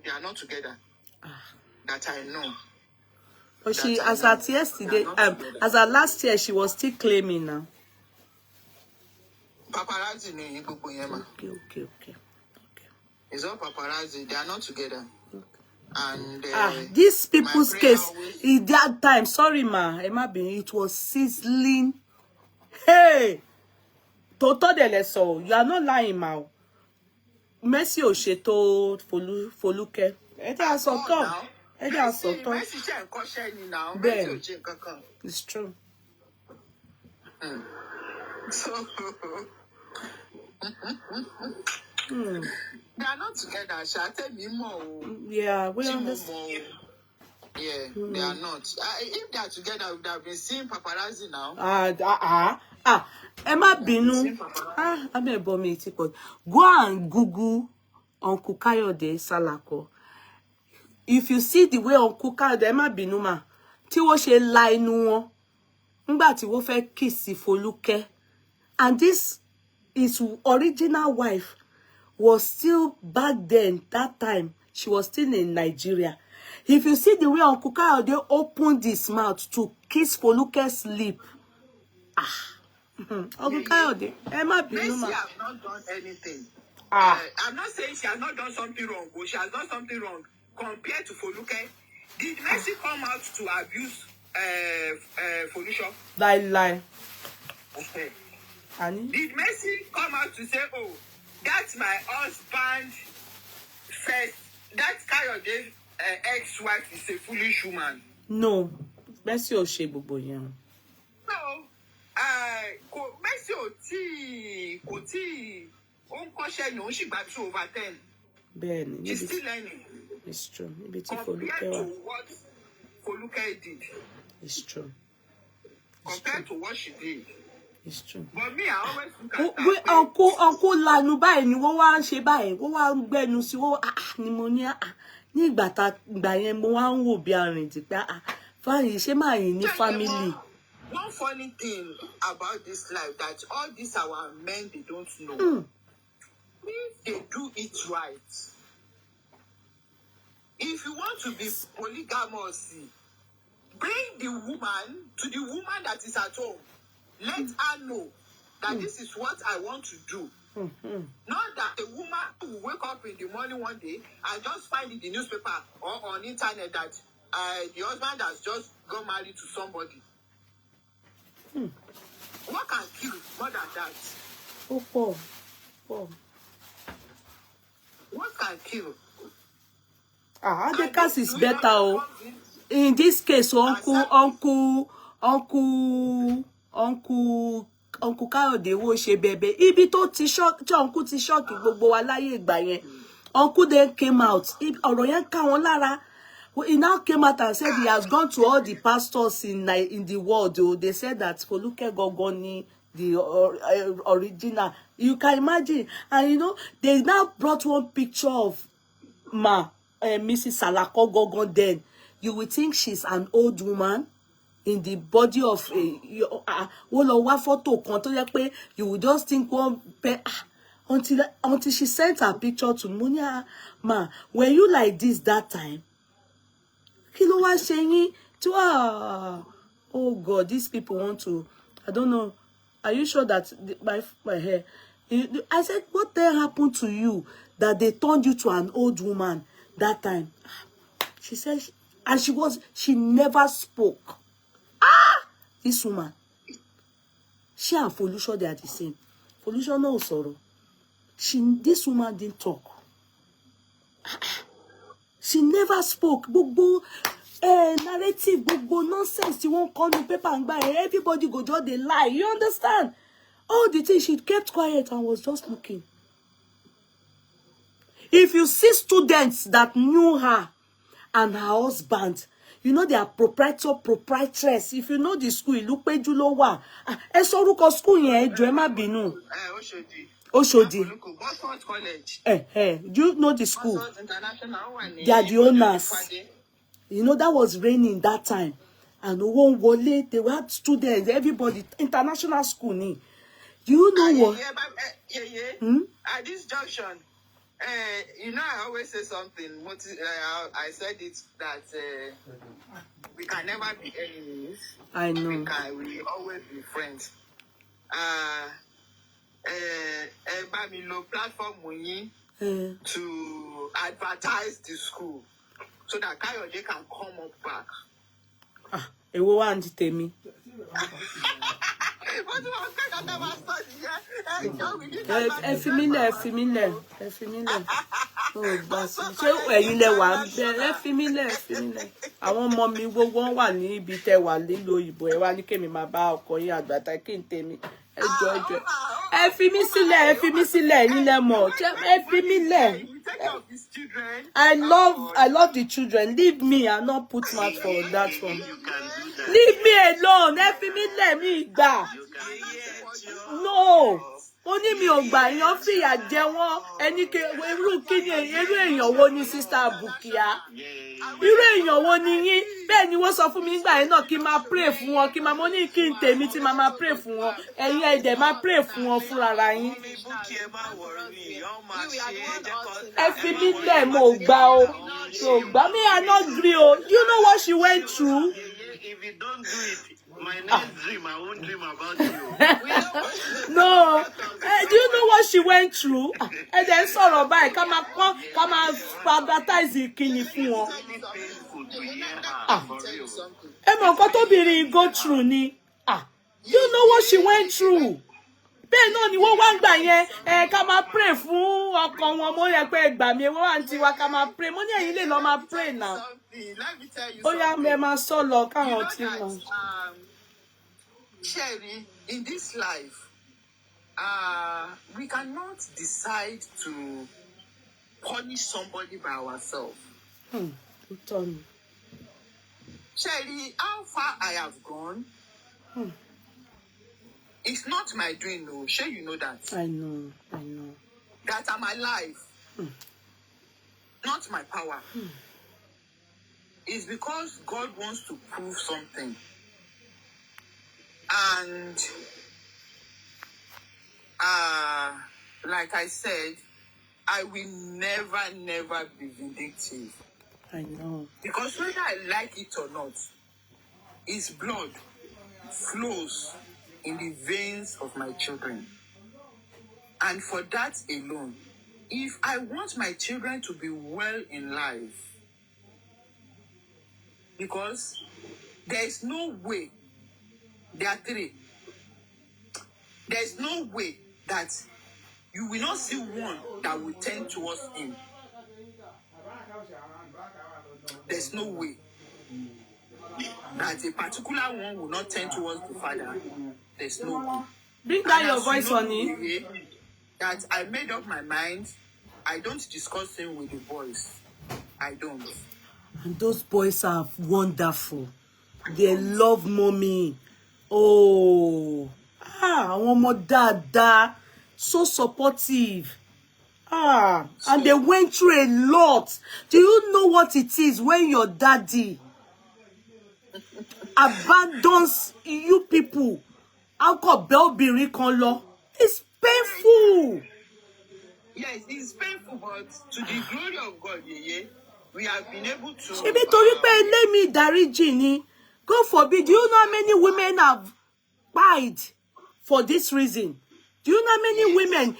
they are not together. That I know. But she, as at yesterday, as at last year, she was still claiming now. Paparazzi no gbogbo yẹn ma. Okay. It's all paparazzi. They are not together. Okay. And these people's case in that time, sorry ma, it was sizzling. Hey, Toto de leso, you are not lying, ma. Mercy o sheto foluke. It's true. So they are not together. Shall tell me more? Yeah, we understand. Yeah, they are not. If they are together, we would have been seeing paparazzi now. Emma Binu. I'm a bomb. Go and Google Uncle Kayode Salako. If you see the way Uncle Kayode Emma Binu ma, ti wo she lie nu ngba ti wo fe kiss Foluke, and this his original wife was still back then. That time she was still in Nigeria. If you see the way Uncle Kayode opened his mouth to kiss Foluke's lip, Uncle Kayode, Emma Binu ma. Messi has not done anything. I'm not saying she has not done something wrong, but she has done something wrong compared to Foluke. Did Messi come out to abuse Foluke? Lie. Okay. Annie? Did Messi come out to say, oh, that's my husband first? That Kayode ex-wife is a foolish woman. No. Messi o ṣe gbogbo yẹn. No. Messi kò tí ó ń kọ́ṣẹ́ ní ó ń ṣìgbà tó over 10. Bẹ́ẹ̀ni. He's still learning. It's true. Compared to what Foluke did. It's true. Compared to what she did. It's true. But me, I always look at that. Uncle lanu báyìí ni wọ́n wá ń ṣe báyìí. Wọ́n wá ń gbẹ́nu sí wọ́n ni mo ní ní ìgbà yẹn mo wá ń wò bí arìn tí pé fáyìn ṣé máa yìn ní family. One funny thing about this life that all these our men they don't know. If they do it right, if you want to be polygamous, bring the woman to the woman that is at home. Let her know that this is what I want to do. Not that the woman will wake up in the morning one day and just find in the newspaper or on internet that the husband has just got married to somebody. What can kill more than that? Poor. What can kill? Adekas is better. In this case, Uncle Kayode wo ṣe bẹ̀bẹ̀. Ibi tó ti shock, tí Uncle ti shock gbogbo wa láyé ìgbà yẹn. Uncle then came out. Ọ̀rọ̀ yẹn ká wọn lára. He now came out and said he has gone to all the pastors in the world. They said that Foluke Gogoni, the original. You can imagine. And you know, they now brought one picture of Mrs. Salako Gogon then. You would think she's an old woman in the body of a photo. You would just think one until she sent her picture to Munya. Were you like this that time? Kilo was saying to oh God, these people want to, I don't know. Are you sure that my hair? I said, what then happened to you that they turned you to an old woman that time? She said, and she never spoke. This woman. She and Folusho, they are the same. Folusho no sorrow. This woman didn't talk. She never spoke. Bobo narrative, bobo nonsense. You won't call me paper and buy. Everybody go just they lie. You understand? All the things she kept quiet and was just looking. If you see students that knew her and her husband, you know they are proprietress. If you know the school, look where you know what. School here, Joema Binu. Oshodi. Do you know the school? They are the owners. You know that was raining that time. And one wole, they were students, everybody, international school. Do you know what? At this junction, You know, I always say something. I said it that we can never be enemies. I know. We always be friends. Platform to advertise the school so that Kayode can come up back. Èwo wà ní tèmi. Ẹ fi mí lẹ̀. Ṣé ẹ̀yin lẹ wà ń bẹ? Ẹ fi mí lẹ̀. Àwọn ọmọ mi gbogbo wà ní ibi tẹ́ wà lílo ìbò ẹ wá ní kémi máa bá ọkọ yín àgbàtà kí n tèmi. Ẹ jọ̀ọ́. Ẹ fi mí sílẹ̀, ẹ̀yin lẹ mọ̀. Ẹ fi mí lẹ̀. I love the children. Leave me and not put mouth for that one. Leave me alone. Ẹ fi mí lẹ̀ mi gbà. No. Ó ní mi ò gbà yàn fìyà jẹ wọ́n. Ẹni ke irú kíni irú èèyàn wo ni sister Bukia? Irú èèyàn wo ni yín? Bẹ́ẹ̀ ni wọ́n sọ fún mi nígbà yẹn náà kí n máa pray fún wọn, kí n máa mo ní kí n tèmi tí máa pray fún wọn. Ẹ̀yin ẹ dẹ̀ máa pray fún wọn fúnra ra yín. Ẹ fi mí lẹ̀ mo gbà o. So gbà me I not gree o. You know what she went through? If you don't do it, my next dream, I won't dream about you. No. Do you know what she went through? And then sọ̀rọ̀ báyìí ká máa advertise ìkíni fún wọn. Ẹ mọ̀ nǹkan tóbìnrin go through ni. You know what she went through? Bẹ́ẹ̀ náà ni wọ́n wá ń gbà yẹn ká máa pray fún ọkọ wọn mo yẹ pé gbà mí wọ́n wà ní tiwa ká máa pray mo ní ẹ̀yin lè lọ máa pray now. Ó yá ẹ máa sọ lọ káwọn tí wọn. Sherry, in this life, we cannot decide to punish somebody by ourselves. Sherry, how far I have gone, it's not my doing, no. Sure, you know that. I know. That I'm alive. Not my power. It's because God wants to prove something. And like I said, I will never be vindictive. I know. Because whether I like it or not, his blood flows in the veins of my children. And for that alone, if I want my children to be well in life, because there is no way, there are three, there is no way that you will not see one that will turn towards him. There's no way that a particular one will not turn towards the father. There's no way. Bring down your voice on it. That I made up my mind. I don't discuss him with the boys. I don't. And those boys are wonderful. They love mommy. Oh. Àwọn ọmọ dáadáa. So supportive. And they went through a lot. Do you know what it is when your daddy abandons you people? It's painful. Yes, it's painful, but to the glory of God, Yeye, we have been able to. God forbid. Do you know how many women have died for this reason? Do you know how many women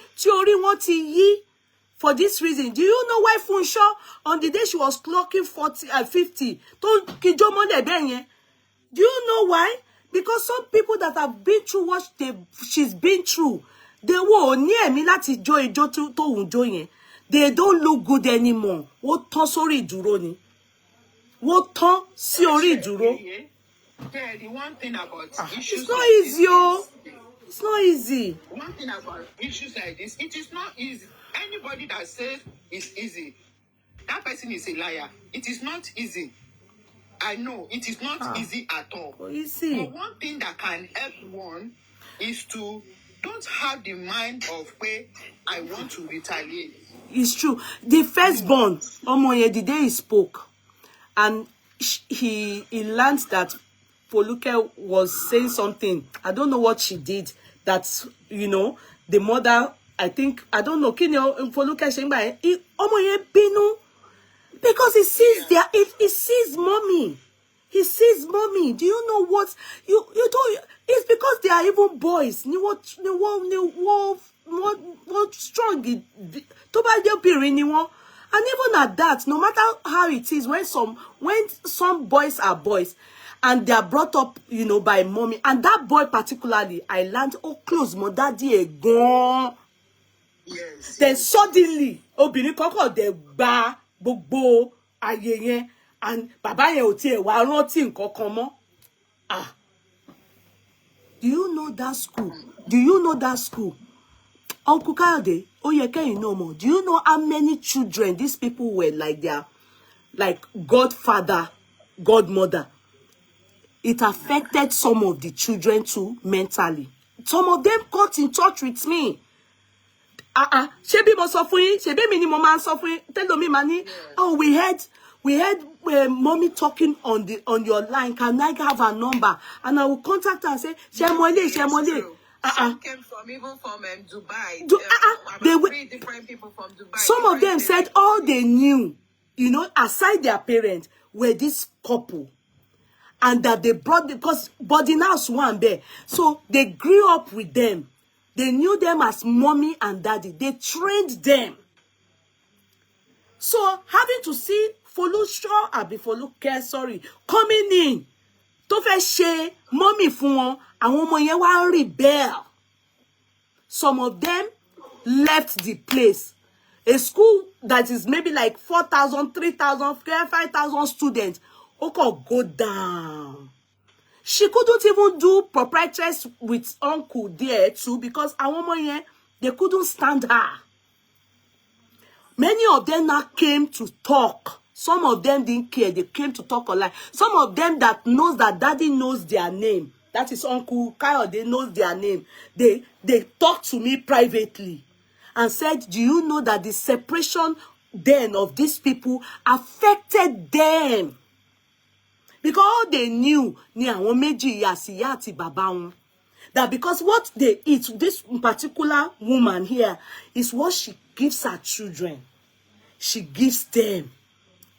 for this reason? Do you know why Funsho, on the day she was clocking 50, do you know why? Because some people that have been through what she's been through, they were near me láti jó ijó tó ń jó yẹn. They don't look good anymore. Wọ́n tán sórí ìdúró ni. Wọ́n tán sí orí ìdúró. Yeah, the one thing about issues it's not easy, oh. It's not easy. One thing about issues like this, it is not easy. Anybody that says it's easy, that person is a liar. It is not easy. I know it is not easy at all. Easy. But one thing that can help one is to don't have the mind of where I want to retaliate. It's true. The firstborn, Omoye, the day he spoke, and he learned that Poluke was saying something. I don't know what she did. That, you know, the mother I think, I don't know, kí ni Fọlúkẹ́ ṣe ń gbà yẹn, ọmọ yẹn bínú because he sees he sees mommy. He sees mommy. Do you know what you don't? It's because they are even boys. Ni what strong. To ba je obìnrin ni wọ́n. And even at that, no matter how it is, when some boys are boys, and they are brought up, you know, by mommy, and that boy particularly, I learned, close mo daddy e gan. Yes. Then suddenly, obìnrin kọ́kọ́ dẹ̀ gba gbogbo ayé yẹn, and bàbá yẹn ò tiẹ̀ wá rántí nǹkan kan mọ́. Ah. Do you know that school? Do you know that school? Uncle Kayode, ó yẹ kẹ́yin know more. Do you know how many children these people were like their godfather, godmother? It affected some of the children too mentally. Some of them got in touch with me. Ṣebí mo sọ fún yín, ṣebí mi ni mo máa ń sọ fún yín. Tell me, Manny. Oh, we heard mommy talking on your line. Can I have her number? And I will contact her and say, Shemole. Some came even from Dubai. They were 3 different people from Dubai. Some of them said all they knew, you know, aside their parents, were this couple. And that they brought, because boarding house one there. So they grew up with them. They knew them as mommy and daddy. They trained them. So having to see Fọlúkẹ́, sorry, coming in, tó fẹ́ ṣe mommy fún wọn, àwọn ọmọ yẹn wá rebel. Some of them left the place. A school that is maybe like 4,000, 3,000, 5,000 students, could go down. She couldn't even do proprietress with uncle there too, because àwọn ọmọ yẹn, they couldn't stand her. Many of them now came to talk. Some of them didn't care. They came to talk online. Some of them that knows that daddy knows their name. That is Uncle Kayode knows their name. They talked to me privately and said, do you know that the separation then of these people affected them? Because all they knew, that because what they eat, this particular woman here, is what she gives her children. She gives them.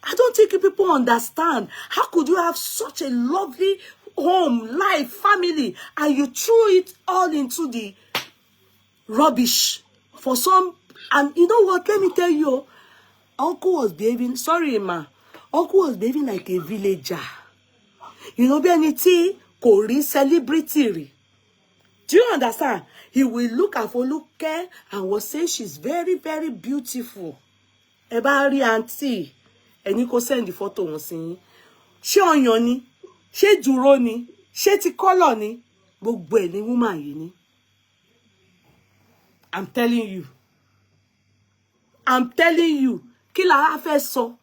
I don't think people understand. How could you have such a lovely home, life, family, and you threw it all into the rubbish for some? And you know what? Let me tell you, Uncle was behaving, sorry, ma, Uncle was behaving like a villager. You know, Beniti, Kori, celebrity. Do you understand? He will look at Fọlúkẹ́ and will say she's very, very beautiful. Ebari auntie, and you go send the photo on sing. She on yoni, she duroni, she ti colony, gbogbo ẹ̀ ni woman yìí ni. I'm telling you. I'm telling you. Kí la fẹ́ sọ?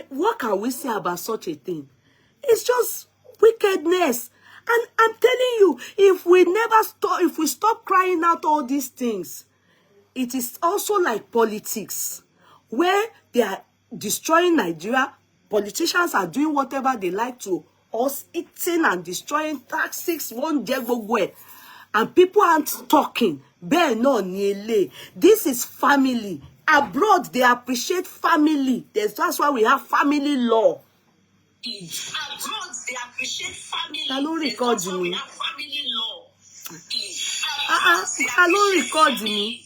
What can we say about such a thing? It's just wickedness. And I'm telling you, if we stop crying out all these things, it is also like politics, where they are destroying Nigeria. Politicians are doing whatever they like to us, eating and destroying taxes, one jegogwe, and people aren't talking. This is family. Abroad, they appreciate family. That's why we have family law. Abroad, they appreciate family. Hello, record me. We have family law. Hello, record me.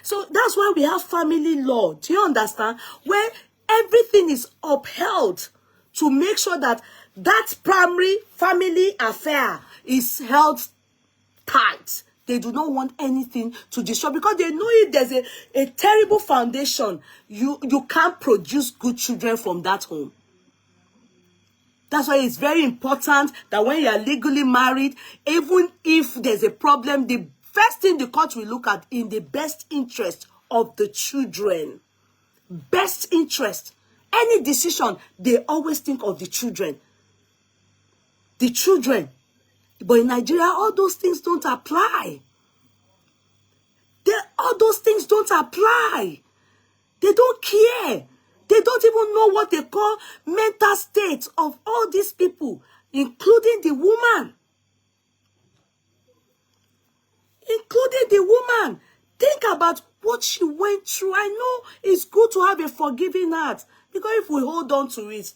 So that's why we have family law. Do you understand? Where everything is upheld to make sure that that primary family affair is held tight. They do not want anything to destroy, because they know if there's a terrible foundation, you can't produce good children from that home. That's why it's very important that when you are legally married, even if there's a problem, the first thing the court will look at in the best interest of the children. Best interest. Any decision, they always think of the children. The children. But in Nigeria, all those things don't apply. All those things don't apply. They don't care. They don't even know what they call mental state of all these people, including the woman. including the woman. Think about what she went through. I know it's good to have a forgiving heart, because if we hold on to it,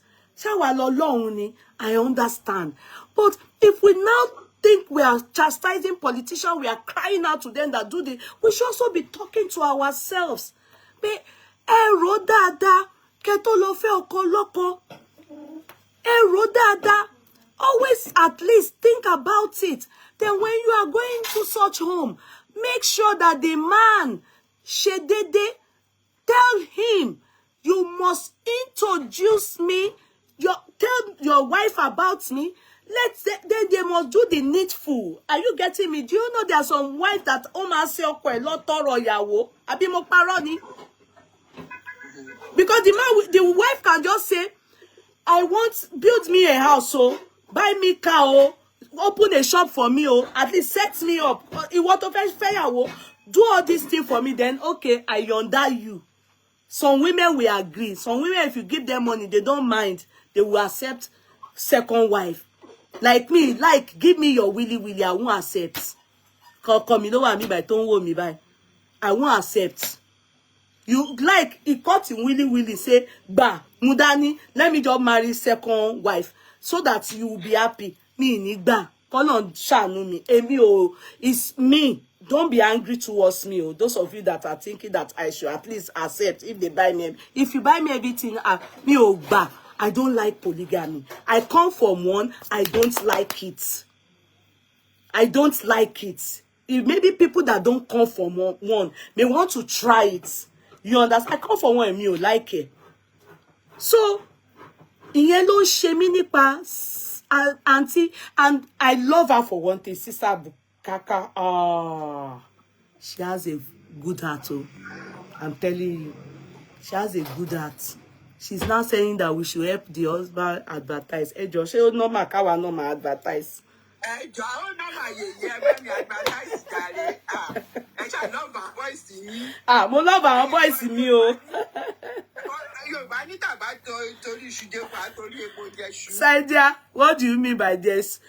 I understand. But if we now think we are chastising politicians, we are crying out to them that do this, we should also be talking to ourselves. Ero dada, keto lo fe oko loko. Ero dada. Always at least think about it. Then when you are going to such home, make sure that the man, Shedede, tell him, you must introduce me, tell your wife about me. Then they must do the needful. Are you getting me? Do you know there are some wives that because the wife can just say, I want, build me a house, so buy me car, oh, open a shop for me, oh, at least set me up. You want to fair, do all these things for me, then okay, I yonder you. Some women will agree. Some women, if you give them money, they don't mind. They will accept second wife. Like me, give me your willy, I won't accept. Come, you know what I mean by don't hold me by. I won't accept. You like, he cut him willy, say, bah, Mudani, let me just marry second wife, so that you will be happy. Me, nigba. Come on, shanu me. Emi, it's me. Don't be angry towards me. Oh. Those of you that are thinking that I should at least accept if they buy me. If you buy me everything, me, bah. I don't like polygamy. I come from one, I don't like it. I don't like it. If maybe people that don't come from one, may want to try it. You understand? I come from one and me like it. So, ìyẹn ló ń ṣe mí nípa auntie, and I love her for one thing, Sister Bukaka. She has a good heart. Oh. I'm telling you, she has a good heart. She's now saying that we should help the husband advertise. Hey, Josh, you know my car no my advertise. Hey, Josh, no my when me advertise, Gary. I love our voice in me. Mo love our voice in me, oh. Saidia, what do you mean by this?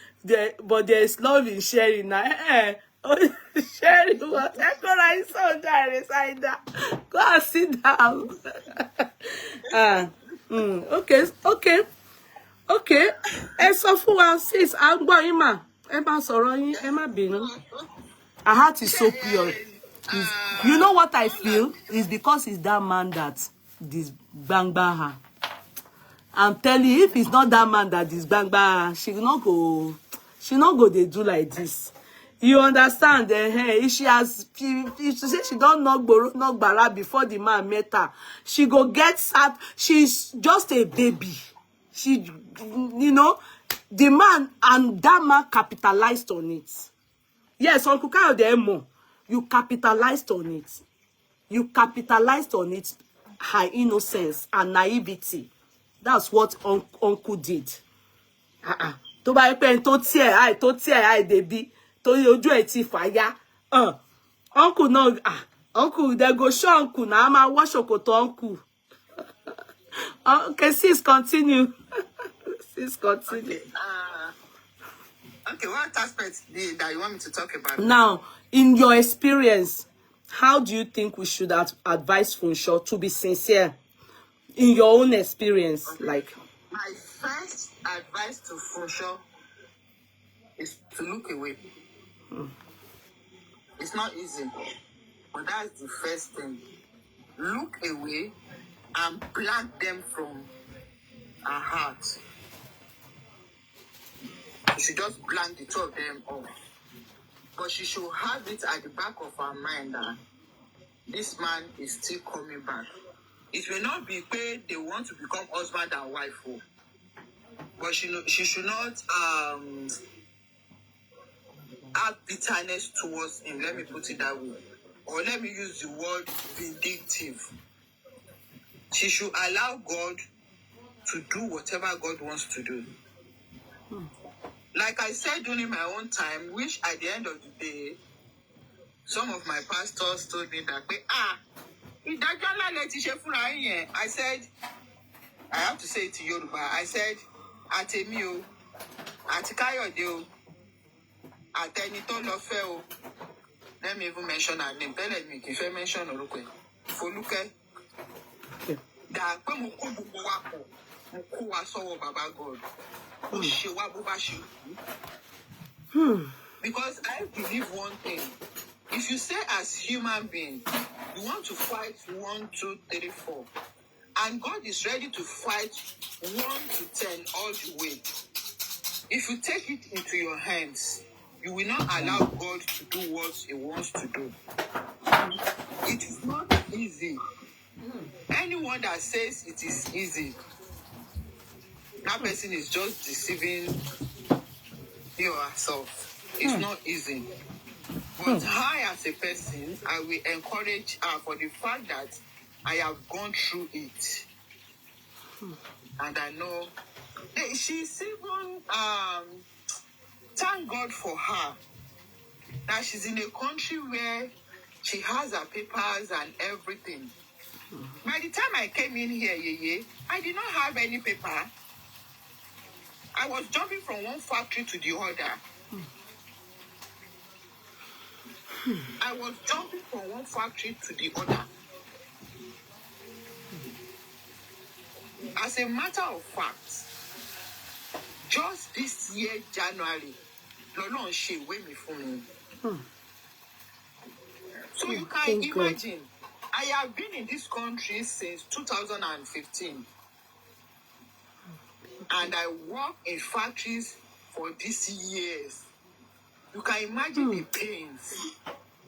But there's love in sharing now. Sharing what? Go and sit down. Okay. So for sis, I'm going, ma. Emma sorry, Emma binu. Her heart is so pure. You know what I feel? It's because it's that man that this bang her. I'm telling you, if it's not that man that this bang her, she not go they do like this. You understand? If she say she don't knock bara before the man met her, she go get sad. She's just a baby. She, you know, the man and that man capitalized on it. Yes, Uncle Kyle Demo, you capitalized on it. You capitalized on it, her innocence and naivety. That's what Uncle did. To buy pen to tear eye baby. To ojú ẹ ti fàya. Uncle no, Uncle, they go show Uncle now. I'm a wash to Uncle. Okay, sis, continue. Sis, continue. Okay, what aspect that you want me to talk about? Now, in your experience, how do you think we should advise Funsho to be sincere? In your own experience, okay. Like. My first advice to Funsho is to look away. It's not easy, but that's the first thing. Look away and blank them from our heart. You should just blank the two of them off. But she should have it at the back of her mind that this man is still coming back. It will not be paid, they want to become husband and wife. But she should not have bitterness towards him. Let me put it that way. Or let me use the word vindictive. She should allow God to do whatever God wants to do. Like I said during my own time, which at the end of the day, some of my pastors told me that, I said, I have to say it to Yoruba. I said, Atemio, Atikayode, Atenito Lofeo, let me even mention her name. Tell me if I mention Oluke. Foluke. That when we come to Wako, we call us all Baba God. Because I believe one thing. If you say as human being, you want to fight 1, 2, 3, 4, and God is ready to fight 1 to 10 all the way. If you take it into your hands, you will not allow God to do what He wants to do. It is not easy. Anyone that says it is easy, that person is just deceiving yourself. It's not easy. But I, as a person, I will encourage her for the fact that I have gone through it. And I know she's even, thank God for her, that she's in a country where she has her papers and everything. By the time I came in here, Yeye, I did not have any paper. I was jumping from one factory to the other. I was jumping from one factory to the other. As a matter of fact, just this year, January, Lolo she wait me for me. So you can imagine, I have been in this country since 2015. And I work in factories for these years. You can imagine the pains,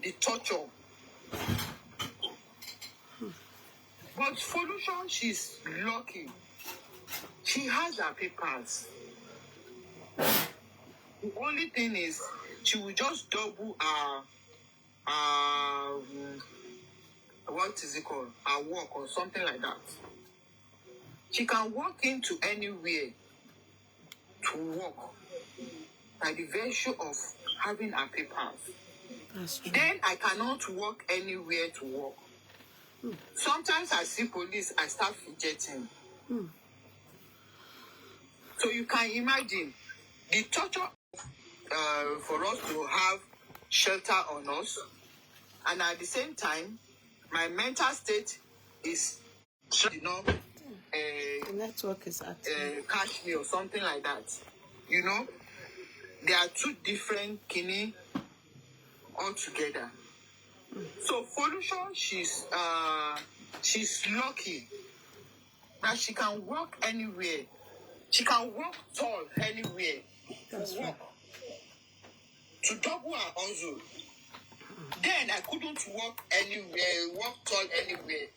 the torture. But Solution, she's lucky. She has her papers. The only thing is, she will just double her, what is it called? Her work or something like that. She can walk into anywhere to work by the virtue of having her papers. That's true. Then I cannot walk anywhere to work. Sometimes I see police, I start fidgeting. So you can imagine the torture for us to have shelter on us, and at the same time, my mental state is, you know, The network is active. catch me or something like that. You know, there are two different kidney altogether. So Solution, she's lucky that she can walk anywhere. She can walk tall anywhere. That's to walk. To double her hustle. Then I couldn't walk anywhere, walk tall anywhere.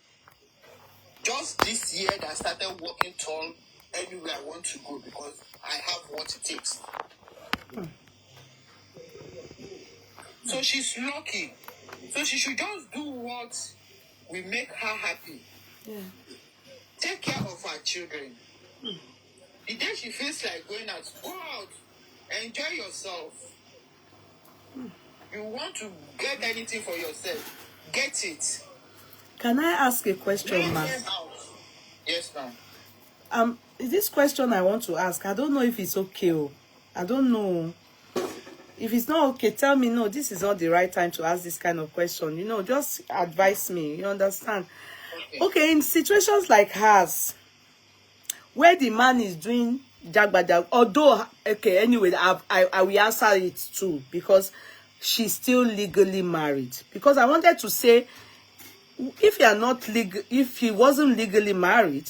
Just this year that I started walking tall anywhere I want to go because I have what it takes. So she's lucky. So she should just do what will make her happy. Yeah. Take care of her children. The day she feels like going out, go out. Enjoy yourself. You want to get anything for yourself, get it. Can I ask a question, ma'am? Yes, ma'am. This question I want to ask, I don't know if it's okay. I don't know. If it's not okay, tell me, no, this is not the right time to ask this kind of question. You know, just advise me. You understand? Okay, in situations like hers, where the man is doing jagbada, although, okay, anyway, I will answer it too, because she's still legally married. Because I wanted to say, if you are not legal, if he wasn't legally married,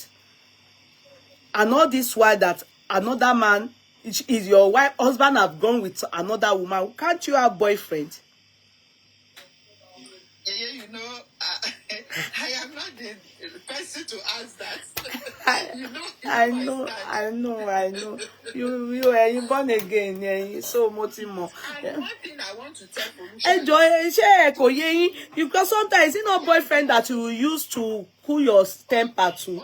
and all this while that another man is your wife, husband have gone with another woman, can't you have boyfriend? Yeah, you know, I am not the person to ask that. You know, I know. You born again, yeah. So much more. And one thing I want to tell Enjoy, because sometimes it's not boyfriend that you will use to cool your temper to.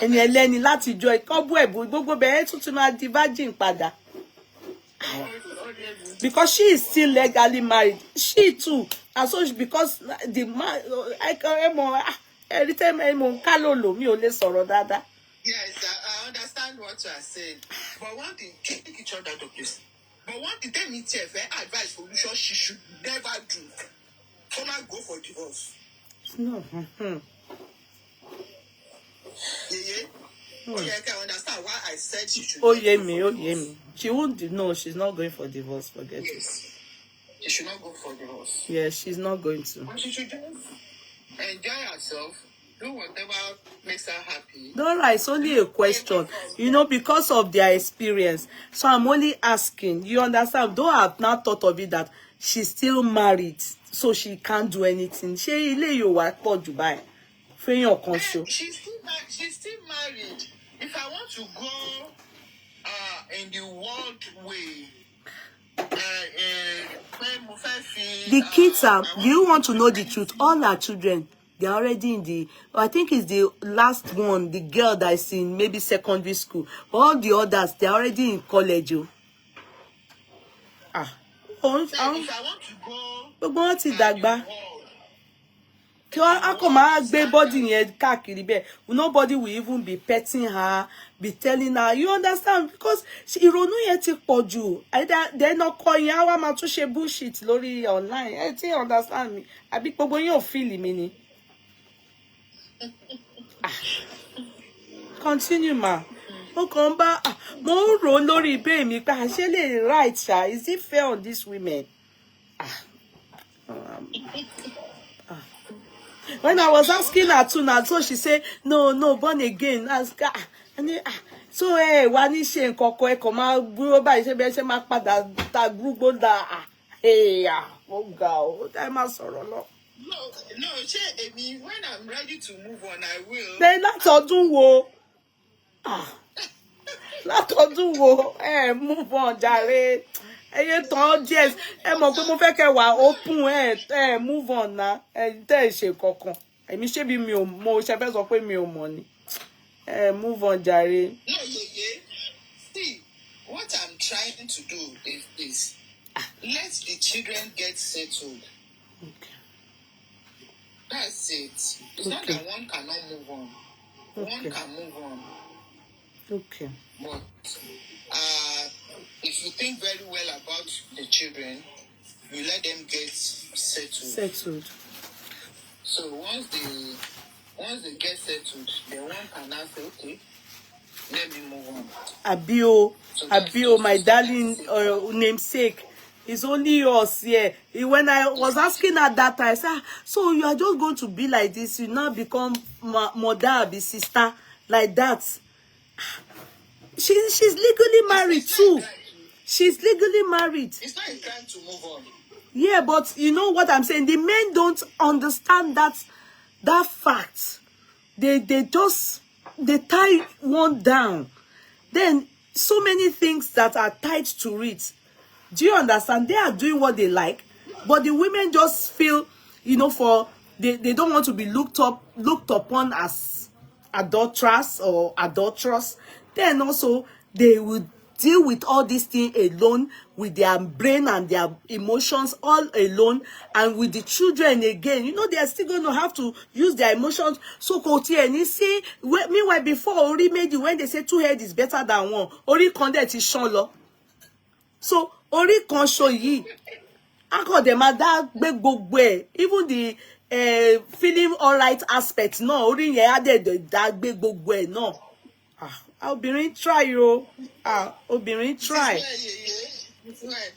And you learn láti joy. Kobu ebu gbogbo bẹ̀rẹ̀ tún ti máa di virgin padà. Because she is still legally married. She too. And so because the man, every time I'm kalolo, mi ò lè sọ̀rọ̀ dáadáa. Yes, I understand what you are saying. But one thing, take each other to please. But one thing tell me, advice for Lucia, she should never do. Come and go for divorce. No. Yeah. Oh, yeah, I can understand why I said she should. Oh, Yeye. She won't. No, she's not going for divorce. Forget it. Yes. She should not go for divorce. Yeah, she's not going to. But she should just enjoy herself, do whatever makes her happy. Dora, it's only a question, because of their experience. So I'm only asking. You understand? Though I've not thought of it that she's still married, so she can't do anything. She ile yo wa po Dubai. Feyan kan so. She's still married. If I want to go in the world way, the kids are, do you want to know the truth? All our children, they're already in the, I think it's the last one, the girl that is in maybe secondary school. But all the others, they're already in college. If I want to go dagba. Nobody will even be petting her, be telling her. You understand? Because they're not calling her to bullshit lori online. I think understand me. I be feel me. Continue, ma. Come back. More lori be me. Right, sha. Is it fair on these women? When I was asking her to now, so she said, no, born again. Ask her. So wani she nkoko e ko ma gburo ba se be se ma padà ta gbugbo da oh God, I ma sọ̀rọ̀ lọ. No, when I'm ready to move on, I will. Then látọdún wo? Látọdún wo? Move on jàre. Eye ton yes, mọ̀ pé mo fẹ́ kẹ́ wà open move on na. Tẹ́ ṣe kankan. Èmi ṣe bí mi ò mo ṣe fẹ́ sọ pé mi ò mọ̀ ni. Move on jàre. No, Yeye. See, what I'm trying to do is this. Let the children get settled. Okay. That's it. It's not that one cannot move on. One can move on. Okay. But if you think very well about the children, you let them get settled. So once they get settled, then one can now say, okay, let me move on. Abio, my darling namesake. It's only yours, yeah. When I was asking her that, I said, so you are just going to be like this, you now become mother, be sister, like that. She's legally married too. She's legally married. It's not a crime to move on. Yeah, but you know what I'm saying? The men don't understand that fact. They tie one down. Then so many things that are tied to it. Do you understand? They are doing what they like, but the women just feel, they don't want to be looked upon as adulterers or adulterous. Then also they will deal with all these things alone, with their brain and their emotions all alone, and with the children again. They are still going to have to use their emotions. So see, meanwhile, before Ori made you, when they say two heads is better than one, Ori condet is sholo. So Ori kan show yi. Ako dem ada gbe gbogbo e. Even the feeling alright aspect no, Ori yen ade da gbe gbogbo e no. Obìnrin try o. Obìnrin try.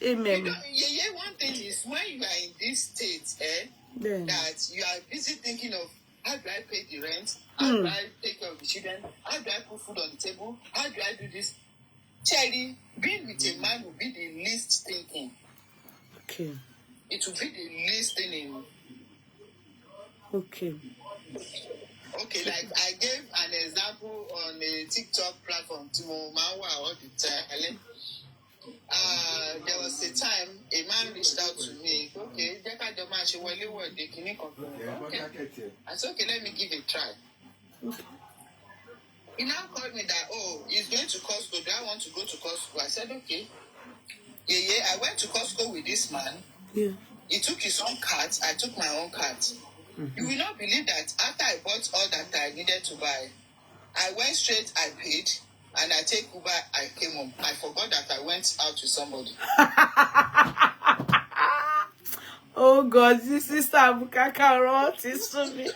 Amen. Yeye, one thing is when you are in this state, that you are busy thinking of how do I pay the rent, how do I take care of the children, how do I put food on the table, how do I do this? Cherry, being with a man will be the least thinking. Okay. It will be the least thinking. Okay. Okay, like I gave an example on a TikTok platform to Mawa all the time. There was a time a man reached out to me. Okay, okay. I said, okay, let me give it a try. Okay. He now called me that, he's going to Costco. Do I want to go to Costco? I said, okay. Yeah, I went to Costco with this man. Yeah. He took his own cart. I took my own cart. You will not believe that after I bought all that I needed to buy, I went straight, I paid. and I take Uber, I came home. I forgot that I went out with somebody. Oh God, this is Abukaka, what is me?